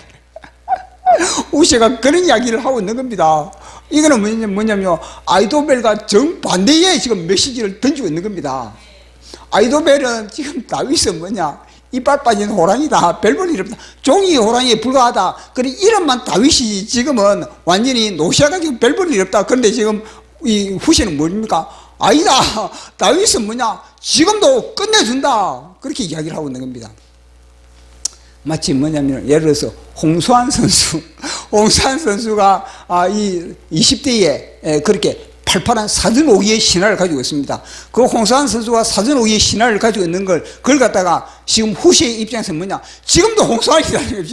우시가 그런 이야기를 하고 있는 겁니다. 이거는 뭐냐면 아이도벨과 정반대의 지금 메시지를 던지고 있는 겁니다. 아이도벨은 지금 다윗은 뭐냐, 이빨 빠진 호랑이다, 별 볼 일 없다, 종이 호랑이에 불과하다. 그래 이름만 다윗이 지금은 완전히 노시아가지고 별 볼 일 없다. 그런데 지금 이 후시는 뭡니까? 아니다, 다윗은 뭐냐, 지금도 끝내준다. 그렇게 이야기를 하고 있는 겁니다. 마치 뭐냐면 예를 들어서 홍수환 선수가 이 20대에 그렇게 팔팔한 사전 오기의 신화를 가지고 있습니다. 그 홍수환 선수가 사전 오기의 신화를 가지고 있는 그걸 갖다가 지금 후시의 입장에서 뭐냐, 지금도 홍수환이라는 거예요.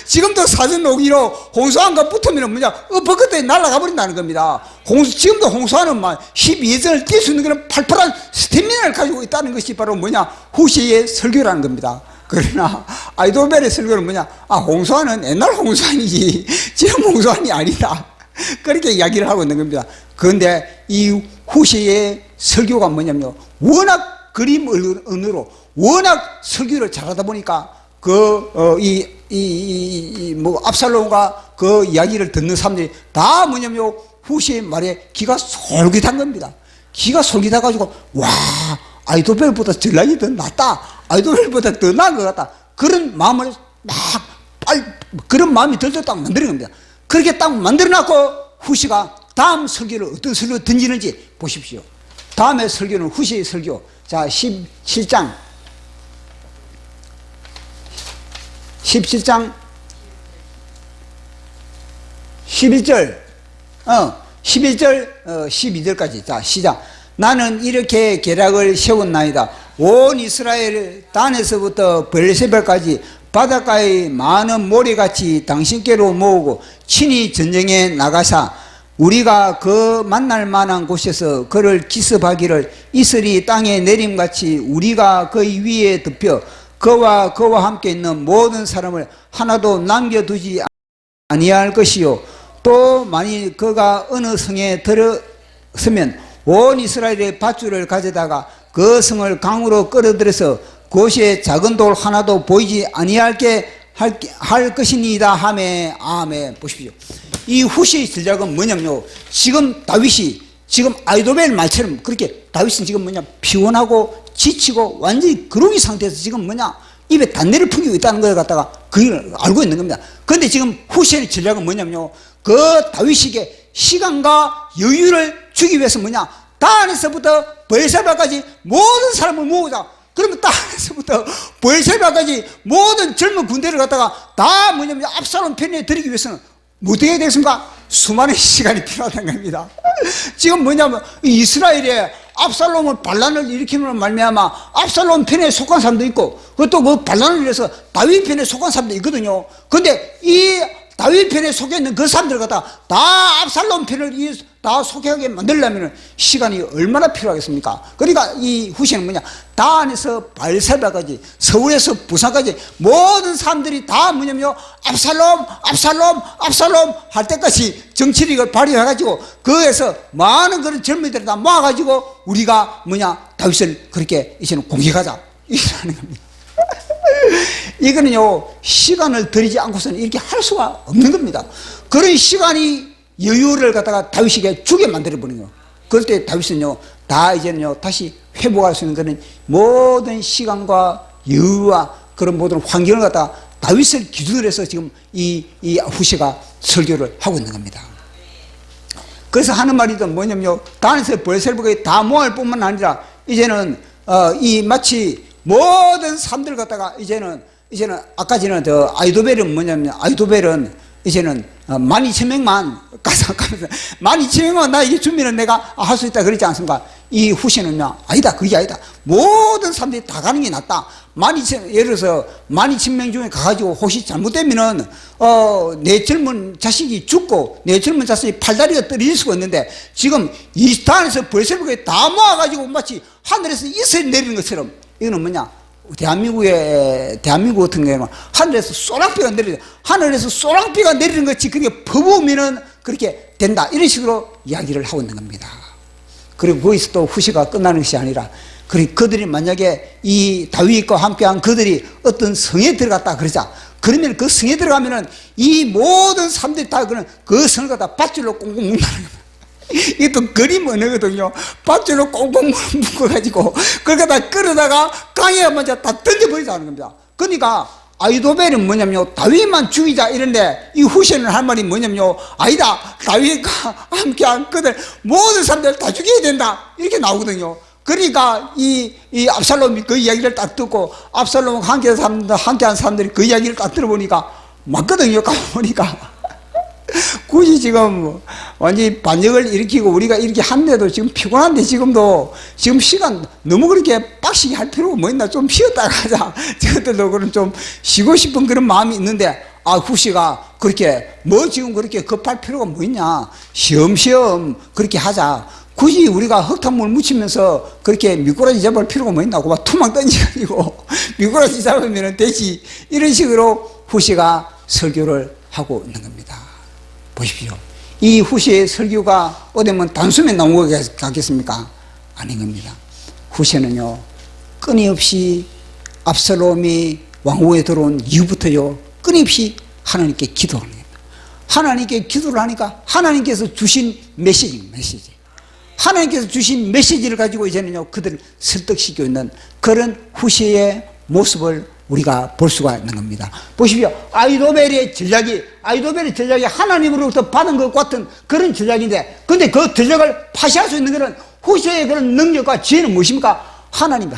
지금도 사전 오기로 홍수환과 붙으면 뭐냐, 벅그때 날아가 버린다는 겁니다. 지금도 홍수환은 막 12전을 뛸 수 있는 그런 팔팔한 스태미나를 가지고 있다는 것이 바로 뭐냐, 후시의 설교라는 겁니다. 그러나 아이도벨의 설교는 뭐냐, 홍수환은 옛날 홍수환이지 지금 홍수환이 아니다. 그렇게 이야기를 하고 있는 겁니다. 그런데 이 후시의 설교가 뭐냐면요, 워낙 그림 언어로 워낙 설교를 잘하다 보니까 압살롬과 그 이야기를 듣는 사람들이 다 뭐냐면 후시의 말에 귀가 솔깃한 겁니다. 귀가 솔깃해가지고 와, 아이도벨보다 전략이 더 낫다, 아이도벨보다 더 나은 것 같다. 그런 마음을 그런 마음이 들도록 딱 만드는 겁니다. 그렇게 딱 만들어놨고 후시가 다음 설교를 어떤 설교를 던지는지 보십시오. 다음에 설교는 후시의 설교. 자, 17장 11절 12절까지. 자, 시작. 나는 이렇게 계략을 세웠나이다. 온 이스라엘 단에서부터 브엘세바까지 바닷가의 많은 모래같이 당신께로 모으고 친히 전쟁에 나가사 우리가 그 만날 만한 곳에서 그를 기습하기를 이슬이 땅에 내림같이 우리가 그의 위에 덮여 그와 함께 있는 모든 사람을 하나도 남겨두지 아니할 것이요, 또 만일 그가 어느 성에 들어서면 온 이스라엘의 밧줄을 가져다가 그 성을 강으로 끌어들여서 그곳에 작은 돌 하나도 보이지 아니할게 할 것이니이다 하매. 아멘. 보십시오. 이 후시의 전략은 뭐냐면요, 지금 다윗이 지금 아이도벨 말처럼 그렇게 다윗은 지금 뭐냐, 피곤하고 지치고 완전히 그러기 상태에서 지금 뭐냐, 입에 단내를 풍기고 있다는 걸 갖다가 그걸 알고 있는 겁니다. 그런데 지금 후시의 전략은 뭐냐면요, 그 다윗에게 시간과 여유를 주기 위해서 뭐냐, 단에서부터 브엘세바까지 모든 사람을 모으자. 그러면 단에서부터 브엘세바까지 모든 젊은 군대를 갖다가 다 뭐냐면 압살롬 편에 들이기 위해서는 어떻게 해야 되겠습니까? 수많은 시간이 필요하다는 겁니다. 지금 뭐냐면 이스라엘에 압살롬을 반란을 일으키는 말미암아 압살롬 편에 속한 사람도 있고, 그것도 그 반란을 위해서 다윗 편에 속한 사람도 있거든요. 그런데 이 다윗 편에 속해 있는 그 사람들 갖다 다 압살롬 편을 다 속하게 만들려면 시간이 얼마나 필요하겠습니까? 그러니까 이 후시는 뭐냐, 단에서 발세바까지, 서울에서 부산까지 모든 사람들이 다 뭐냐면요, 압살롬 압살롬 압살롬 할 때까지 정치력을 발휘해가지고 거기에서 많은 그런 젊은이들을 다 모아가지고 우리가 뭐냐, 다윗을 그렇게 이제는 공격하자 이라는 겁니다. 이거는요, 시간을 들이지 않고서는 이렇게 할 수가 없는 겁니다. 그런 시간이 여유를 갖다가 다윗에게 주게 만들어버린 거예요. 그럴 때 다윗은요, 다 이제는요, 다시 회복할 수 있는 그런 모든 시간과 여유와 그런 모든 환경을 갖다가 다윗을 기준으로 해서 지금 이 후시가 설교를 하고 있는 겁니다. 그래서 하는 말이 또 뭐냐면요, 단에서 벌셀부가 다 모을 뿐만 아니라 이제는 이 마치 모든 사람들 갖다가 이제는 아까 전에 아이도벨은 뭐냐면, 아이도벨은 이제는 12,000명만 가서 12,000명만 나에게 주면은 내가 할 수 있다 그러지 않습니까? 이 후시는요, 아니다, 그게 아니다. 모든 사람들이 다 가는 게 낫다. 12,000, 예를 들어서 12,000명 중에 가가지고 혹시 잘못되면은 내 젊은 자식이 죽고 내 젊은 자식이 팔다리가 떨어질 수가 있는데, 지금 이 단에서 벌새벽에 다 모아가지고 마치 하늘에서 이슬이 내리는 것처럼, 이거는 뭐냐, 대한민국 같은 경우는 하늘에서 쏘랑비가 내리는, 하늘에서 쏘랑비가 내리는 것이 그렇게 퍼부으면은 그렇게 된다, 이런 식으로 이야기를 하고 있는 겁니다. 그리고 거기서 또 후시가 끝나는 것이 아니라, 그리고 그들이 만약에 이 다윗과 함께한 그들이 어떤 성에 들어갔다 그러자, 그러면 그 성에 들어가면은 이 모든 사람들이 다 그 성을 갖다 밧줄로 꽁꽁 묶는다는 겁니다. 이게 또 그림 언어거든요. 밧줄로 꽁꽁 묶어가지고 그걸 갖다 끌어다가 강에 먼저 다 던져버리자는 겁니다. 그러니까 아이도벨은 뭐냐면요, 다윗만 죽이자 이런데, 이 후시는 할 말이 뭐냐면요, 아니다, 다윗과 함께한 그들 모든 사람들 다 죽여야 된다, 이렇게 나오거든요. 그러니까 이 압살롬이 그 이야기를 딱 듣고, 압살롬과 함께한 사람들이 그 이야기를 딱 들어보니까 맞거든요. 가보니까 굳이 지금 완전히 반역을 일으키고 우리가 이렇게 한데도 지금 피곤한데, 지금 시간 너무 그렇게 빡시게 할 필요가 뭐 있나, 좀 쉬었다 가자, 저것들도 그런 좀 쉬고 싶은 그런 마음이 있는데, 후시가 그렇게 뭐 지금 그렇게 급할 필요가 뭐 있냐, 쉬엄쉬엄 그렇게 하자, 굳이 우리가 흙탕물 묻히면서 그렇게 미꾸라지 잡을 필요가 뭐 있나, 막 투망 던지가지고 미꾸라지 잡으면 되지, 이런 식으로 후시가 설교를 하고 있는 겁니다. 보십시오. 이 후시의 설교가 어디면 단숨에 나온 것 같겠습니까? 아닌 겁니다. 후시는요, 끊임없이 압살롬이 왕후에 들어온 이후부터요, 끊임없이 하나님께 기도하는 겁니다. 하나님께 기도를 하니까 하나님께서 주신 메시지. 하나님께서 주신 메시지를 가지고 이제는요, 그들을 설득시키고 있는 그런 후시의 모습을 우리가 볼 수가 있는 겁니다. 보십시오. 아이도벨의 전략이 하나님으로부터 받은 것 같은 그런 전략인데, 근데 그 전략을 파시할 수 있는 그런 후시의 그런 능력과 지혜는 무엇입니까? 하나님.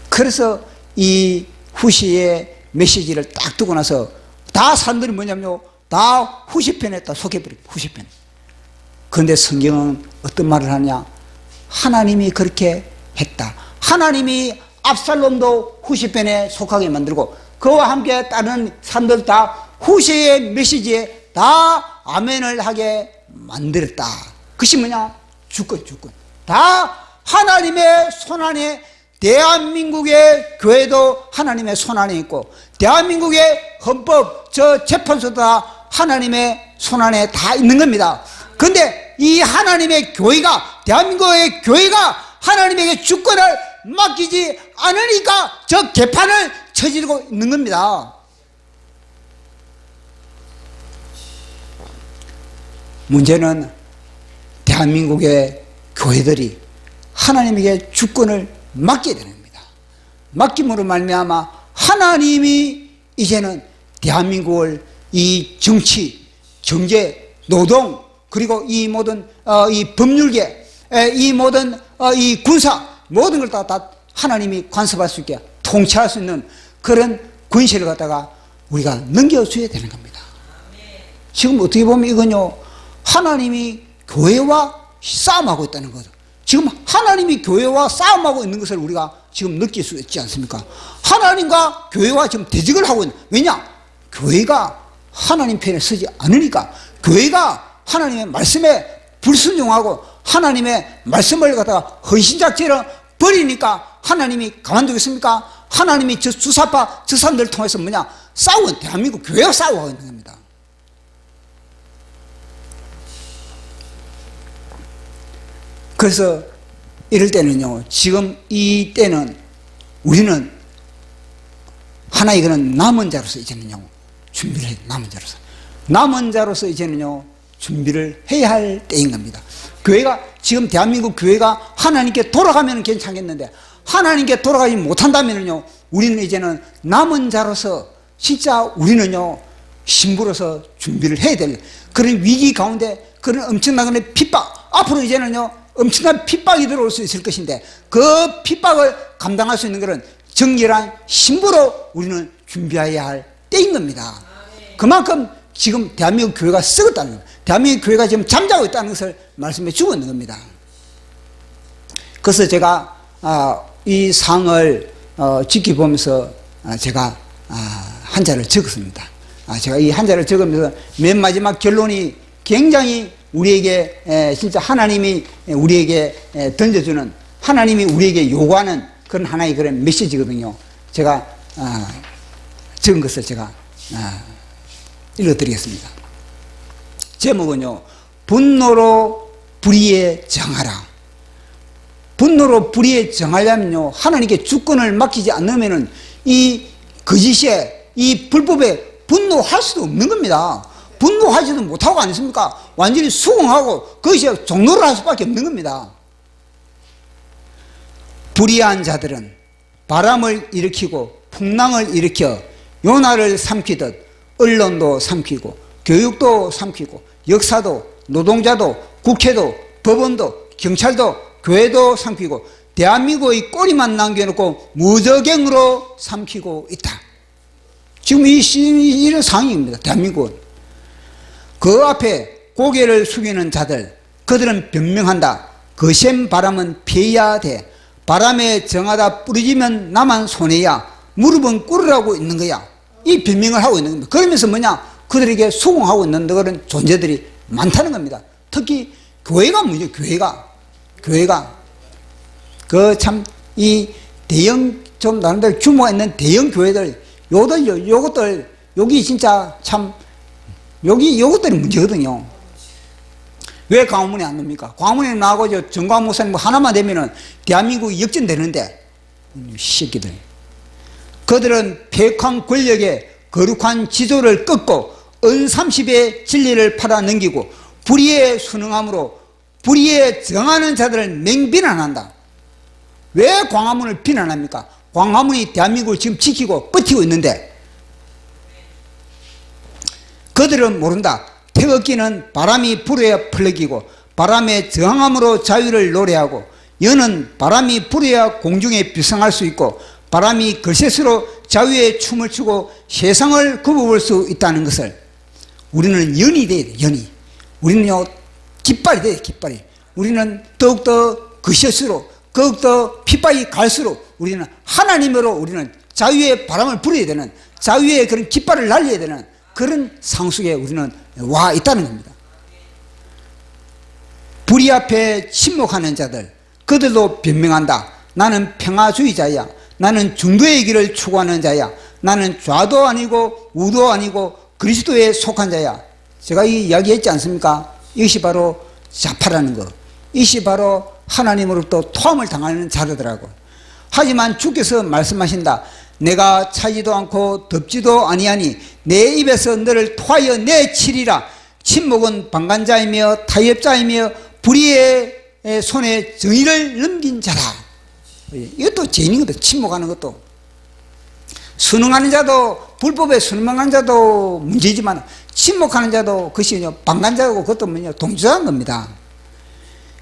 그래서 이 후시의 메시지를 딱 두고 나서 다 사람들이 뭐냐면요, 다 후시편에 다 속해버립니다. 후시편. 그런데 성경은 어떤 말을 하냐, 하나님이 그렇게 했다. 하나님이 압살롬도 후시편에 속하게 만들고 그와 함께 따르는 사람들 다 후시의 메시지에 다 아멘을 하게 만들었다. 그것이 뭐냐? 주권. 다 하나님의 손안에, 대한민국의 교회도 하나님의 손안에 있고, 대한민국의 헌법, 재판소도 다 하나님의 손안에 다 있는 겁니다. 그런데 이 하나님의 교회가, 대한민국의 교회가 하나님에게 주권을 맡기지 않으니까 저 개판을 저지르고 있는 겁니다. 문제는 대한민국의 교회들이 하나님에게 주권을 맡게 되는 겁니다. 맡김으로 말미암아 하나님이 이제는 대한민국을 이 정치, 경제, 노동, 그리고 이 모든 이 법률계, 이 모든 이 군사, 모든 걸 다 하나님이 간섭할 수 있게 통치할 수 있는 그런 권세를 갖다가 우리가 넘겨줘야 되는 겁니다. 지금 어떻게 보면 이건요, 하나님이 교회와 싸움하고 있다는 거죠. 지금 하나님이 교회와 싸움하고 있는 것을 우리가 지금 느낄 수 있지 않습니까? 하나님과 교회와 지금 대적을 하고 있는, 왜냐? 교회가 하나님 편에 서지 않으니까 교회가 하나님의 말씀에 불순종하고 하나님의 말씀을 갖다가 헌신작처럼 버리니까 하나님이 가만두겠습니까? 하나님이 저 주사파 저 사람들을 통해서 뭐냐? 싸운 대한민국 교회가 싸우고 있는 겁니다. 그래서 이럴 때는요, 지금 이 때는 우리는 하나의 그런 남은 자로서 이제는요, 준비를 해야 돼. 남은 자로서 이제는요, 준비를 해야 할 때인 겁니다. 교회가, 지금 대한민국 교회가 하나님께 돌아가면 괜찮겠는데, 하나님께 돌아가지 못한다면요, 우리는 이제는 남은 자로서, 진짜 우리는요, 신부로서 준비를 해야 될 그런 위기 가운데, 그런 엄청난 핍박, 앞으로 이제는요, 엄청난 핍박이 들어올 수 있을 것인데, 그 핍박을 감당할 수 있는 그런 정결한 신부로 우리는 준비해야 할 때인 겁니다. 그만큼 지금 대한민국 교회가 썩었다는 겁니다. 대한민국 교회가 지금 잠자고 있다는 것을 말씀해 주고 있는 겁니다. 그래서 제가 이 상을 지켜보면서 제가 한자를 적었습니다. 제가 이 한자를 적으면서 맨 마지막 결론이 굉장히 우리에게 진짜 하나님이 우리에게 던져주는, 하나님이 우리에게 요구하는 그런 하나의 그런 메시지거든요. 제가 적은 것을 제가 읽어드리겠습니다. 제목은요, 분노로 불의에 정하라. 분노로 불의에 정하려면요, 하나님께 주권을 맡기지 않으면은 이 거짓에, 이 불법에 분노할 수도 없는 겁니다. 분노하지도 못하고 아니십니까? 완전히 수긍하고 그것이 종로를 할 수밖에 없는 겁니다. 불의한 자들은 바람을 일으키고 풍랑을 일으켜 요나를 삼키듯 언론도 삼키고 교육도 삼키고 역사도 노동자도 국회도 법원도 경찰도 교회도 삼키고 대한민국의 꼬리만 남겨놓고 무저갱으로 삼키고 있다. 지금 이런 상황입니다. 대한민국은. 그 앞에 고개를 숙이는 자들, 그들은 변명한다. 거센 바람은 피해야 돼. 바람에 정하다 부러지면 나만 손해야. 무릎은 꿇으라고 있는 거야. 이 변명을 하고 있는 겁니다. 그러면서 뭐냐? 그들에게 수긍하고 있는 그런 존재들이 많다는 겁니다. 특히 교회가 문제, 교회가. 그 참, 이 대형, 좀 나름대로 규모가 있는 대형 교회들, 요것들, 여기 진짜 참, 요것들이 문제거든요. 왜 광화문에 안 옵니까? 광화문에 나가고 정광 목사님 하나만 되면은 대한민국이 역전되는데, 이 새끼들. 그들은 폐악한 권력에 거룩한 지조를 꺾고 은삼십의 진리를 팔아넘기고 불의에 순응함으로 불의에 정하는 자들을 맹비난한다. 왜 광화문을 비난합니까? 광화문이 대한민국을 지금 지키고 버티고 있는데, 그들은 모른다. 태극기는 바람이 불어야 펄럭이고 바람에 저항함으로 자유를 노래하고 연은 바람이 불어야 공중에 비상할 수 있고 바람이 걸셋으로 자유의 춤을 추고 세상을 굽어볼 수 있다는 것을, 우리는 연이 돼야 돼. 연이. 우리는요, 깃발이 돼야 돼. 깃발이. 우리는 더욱더 걸셋으로, 더욱더 핏발이 갈수록 우리는 하나님으로 우리는 자유의 바람을 불어야 되는, 자유의 그런 깃발을 날려야 되는 그런 상속에 우리는 와 있다는 겁니다. 불의 앞에 침묵하는 자들, 그들도 변명한다. 나는 평화주의자야. 나는 중도의 길을 추구하는 자야. 나는 좌도 아니고 우도 아니고 그리스도에 속한 자야. 제가 이 이야기 했지 않습니까? 이것이 바로 좌파라는 거. 이것이 바로 하나님으로부터 토함을 당하는 자들더라고. 하지만 주께서 말씀하신다. 내가 차지도 않고 덥지도 아니하니 내 입에서 너를 토하여 내치리라. 침묵은 방관자이며 타협자이며 불의의 손에 정의를 넘긴 자라. 이것도 죄인인 거다. 침묵하는 것도. 순응하는 자도, 불법에 순응하는 자도 문제지만 침묵하는 자도 그것이 방관자고 그것도 동조한 겁니다.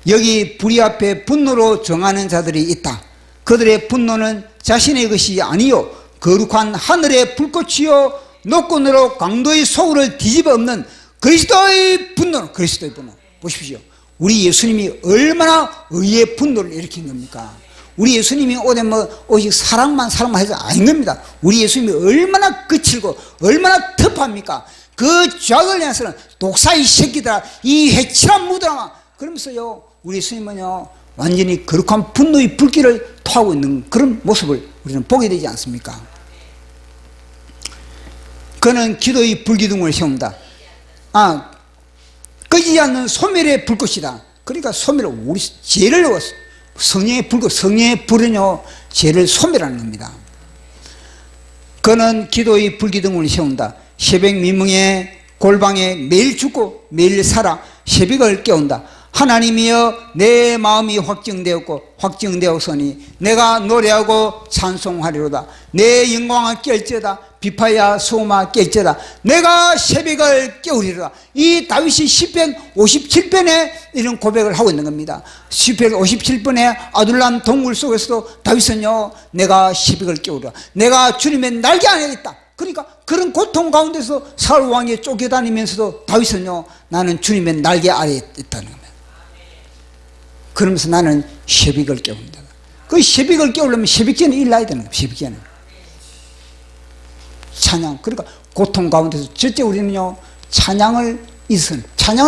여기 불의 앞에 분노로 정하는 자들이 있다. 그들의 분노는 자신의 것이 아니요 거룩한 하늘의 불꽃이요 노끈으로 강도의 소굴을 뒤집어 엎는 그리스도의 분노. 그리스도의 분노 보십시오. 우리 예수님이 얼마나 의의 분노를 일으킨 겁니까? 우리 예수님이 오직 사랑만 해서 아닌 겁니다. 우리 예수님이 얼마나 거칠고 얼마나 터프합니까? 그 죄악을 향해서는 독사의 새끼들아, 이 해칠한 무덤아, 그러면서요, 우리 예수님은요, 완전히 거룩한 분노의 불길을 토하고 있는 그런 모습을 우리는 보게 되지 않습니까? 그는 기도의 불기둥을 세운다. 꺼지지 않는 소멸의 불꽃이다. 그러니까 소멸을, 우리 죄를 성령의 불꽃, 성령의 불은요, 죄를 소멸하는 겁니다. 그는 기도의 불기둥을 세운다. 새벽 미명에 골방에 매일 죽고 매일 살아 새벽을 깨운다. 하나님이여, 내 마음이 확증되었으니 내가 노래하고 찬송하리로다. 내 영광을 깰지어다. 비파야 소마 깰지어다. 내가 새벽을 깨우리로다. 이 다윗이 시편 57편에 이런 고백을 하고 있는 겁니다. 시편 57편에 아둘람 동굴 속에서도 다윗은요, 내가 새벽을 깨우리로다. 내가 주님의 날개 안에 있다. 그러니까 그런 고통 가운데서 사울 왕에 쫓겨다니면서도 다윗은요, 나는 주님의 날개 아래에 있다는 겁니다. 그러면서 나는 새벽을 깨운다. 그 새벽을 깨우려면 새벽전에 일어나야 되는 거예요. 새벽전에 찬양. 그러니까 고통 가운데서 절대 우리는요, 찬양을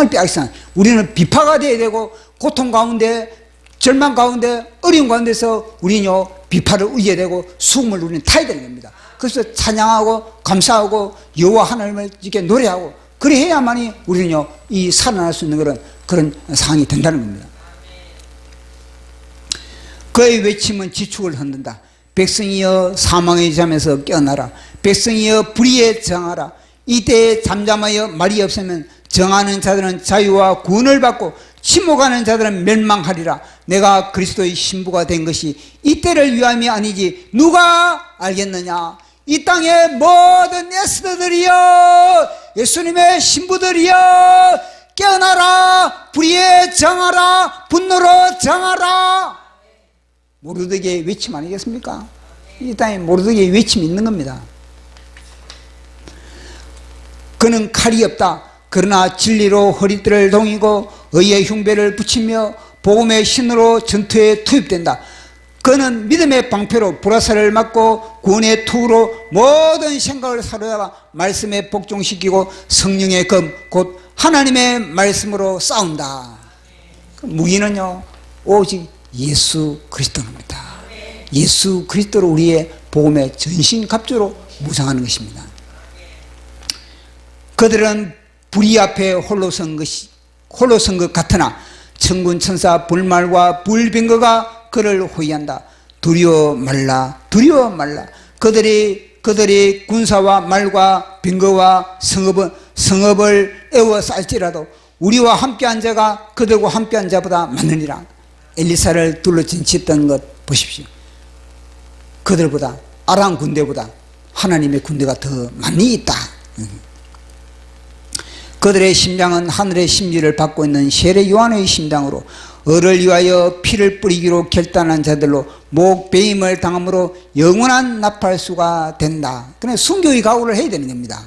빼앗기서는 우리는 비파가 돼야 되고, 고통 가운데, 절망 가운데, 어려운 가운데서 우리는요, 비파를 의해야 되고 수금을 우리는 타야 되는 겁니다. 그래서 찬양하고 감사하고 여호와 하나님을 이렇게 노래하고 그래야만이 우리는요, 이 살아날 수 있는 그런 상황이 된다는 겁니다. 그의 외침은 지축을 흔든다. 백성이여, 사망의 잠에서 깨어나라. 백성이여, 불의에 정하라. 이때에 잠잠하여 말이 없으면 정하는 자들은 자유와 구원을 받고 침묵하는 자들은 멸망하리라. 내가 그리스도의 신부가 된 것이 이때를 위함이 아니지 누가 알겠느냐. 이 땅의 모든 에스더들이여, 예수님의 신부들이여, 깨어나라. 불의에 정하라. 분노로 정하라. 모르드게의 외침 아니겠습니까? 이 땅에 모르드게의 외침이 있는 겁니다. 그는 칼이 없다. 그러나 진리로 허리띠를 동이고 의의 흉배를 붙이며 복음의 신으로 전투에 투입된다. 그는 믿음의 방패로 불화살을 맞고 구원의 투구로 모든 생각을 사로잡아 말씀에 복종시키고 성령의 검, 곧 하나님의 말씀으로 싸운다. 그 무기는요, 오직 예수 그리스도입니다. 예수 그리스도로 우리의 복음의 전신갑주로 무장하는 것입니다. 그들은 불의 앞에 홀로 선 것 같으나 천군 천사 불말과 불병거가 그를 호위한다. 두려워 말라, 두려워 말라. 그들이 군사와 말과 병거와 성읍을 에워쌀지라도 우리와 함께한 자가 그들과 함께한 자보다 많으니라. 엘리사를 둘러진치던 것 보십시오. 그들보다, 아람 군대보다 하나님의 군대가 더 많이 있다. 그들의 심장은 하늘의 심지를 받고 있는 세례 요한의 심장으로, 을을 위하여 피를 뿌리기로 결단한 자들로 목 배임을 당함으로 영원한 나팔수가 된다. 그러니까 순교의 각오를 해야 되는 겁니다.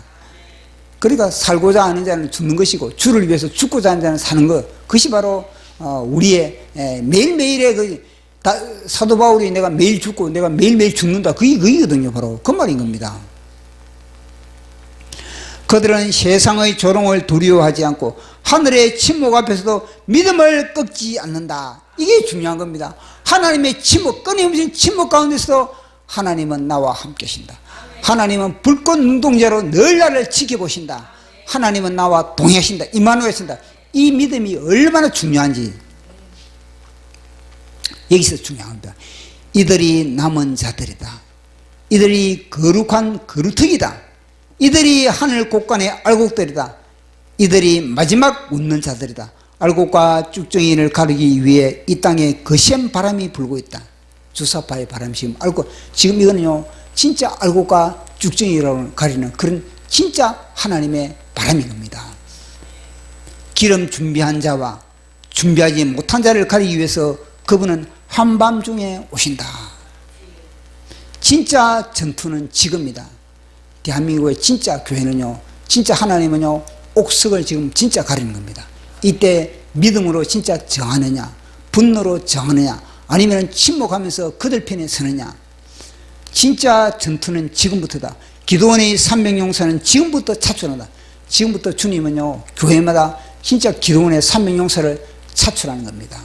그러니까 살고자 하는 자는 죽는 것이고 주를 위해서 죽고자 하는 자는 사는 것, 그것이 바로 우리의 매일매일의 사도 바울이 내가 매일 죽고 내가 매일매일 죽는다, 그이거든요. 바로 그 말인 겁니다. 그들은 세상의 조롱을 두려워하지 않고 하늘의 침묵 앞에서도 믿음을 꺾지 않는다. 이게 중요한 겁니다. 하나님의 침묵, 끊임없는 침묵 가운데서도 하나님은 나와 함께 계신다. 하나님은 불꽃 눈동자로 늘 나를 지켜보신다. 하나님은 나와 동행하신다. 임마누엘 하신다. 이 믿음이 얼마나 중요한지 여기서 중요합니다. 이들이 남은 자들이다. 이들이 거룩한 거루턱이다. 이들이 하늘 곳간의 알곡들이다. 이들이 마지막 웃는 자들이다. 알곡과 쭉정이를 가르기 위해 이 땅에 거센 바람이 불고 있다. 주사파의 바람이 지금 알곡, 지금 이거는요, 진짜 알곡과 쭉정이라고 가리는 그런 진짜 하나님의 바람인 겁니다. 기름 준비한 자와 준비하지 못한 자를 가리기 위해서 그분은 한밤중에 오신다. 진짜 전투는 지금이다. 대한민국의 진짜 교회는요, 진짜 하나님은요, 옥석을 지금 진짜 가리는 겁니다. 이때 믿음으로 진짜 정하느냐, 분노로 정하느냐, 아니면 침묵하면서 그들 편에 서느냐. 진짜 전투는 지금부터다. 기도원의 300용사는 지금부터 차출한다. 지금부터 주님은요, 교회마다 진짜 기도원의 300용사를 차출하는 겁니다.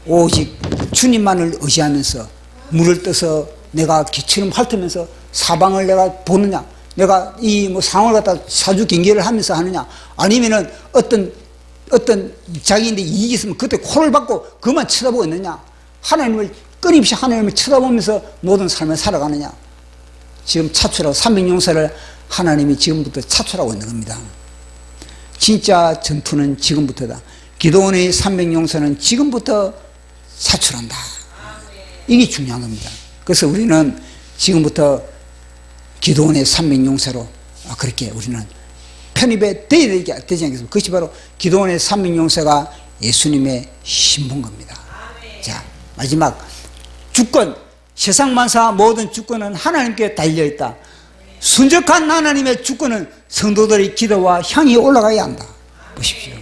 오직 주님만을 의지하면서 물을 떠서 내가 기처럼 핥으면서 사방을 내가 보느냐, 내가 이 뭐 상황을 갖다 사주 경계를 하면서 하느냐, 아니면은 어떤 자기인데 이익이 있으면 그때 코를 박고 그만 쳐다보고 있느냐, 하나님을 끊임없이 하나님을 쳐다보면서 모든 삶을 살아가느냐. 지금 차출하고 300용사를 하나님이 지금부터 차출하고 있는 겁니다. 진짜 전투는 지금부터다. 기도원의 300용사는 지금부터 차출한다. 이게 중요한 겁니다. 그래서 우리는 지금부터 기도원의 300용사로 그렇게 우리는 편입에 되어야 되지 않겠습니까? 그것이 바로 기도원의 300용사가 예수님의 신분 겁니다. 자, 마지막 주권, 세상 만사 모든 주권은 하나님께 달려있다. 순적한 하나님의 주권은 성도들의 기도와 향이 올라가야 한다. 보십시오.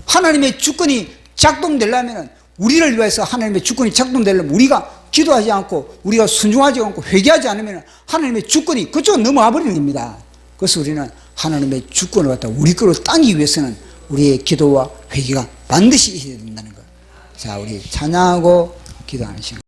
하나님의 주권이 작동되려면, 우리를 위해서 하나님의 주권이 작동되려면 우리가 기도하지 않고 우리가 순종하지 않고 회개하지 않으면 하나님의 주권이 그쪽으로 넘어와 버리는 겁니다. 그래서 우리는 하나님의 주권을 갖다 우리 거로 따기 위해서는 우리의 기도와 회개가 반드시 있어야 된다는 것. 자, 우리 찬양하고 기도하는 시간.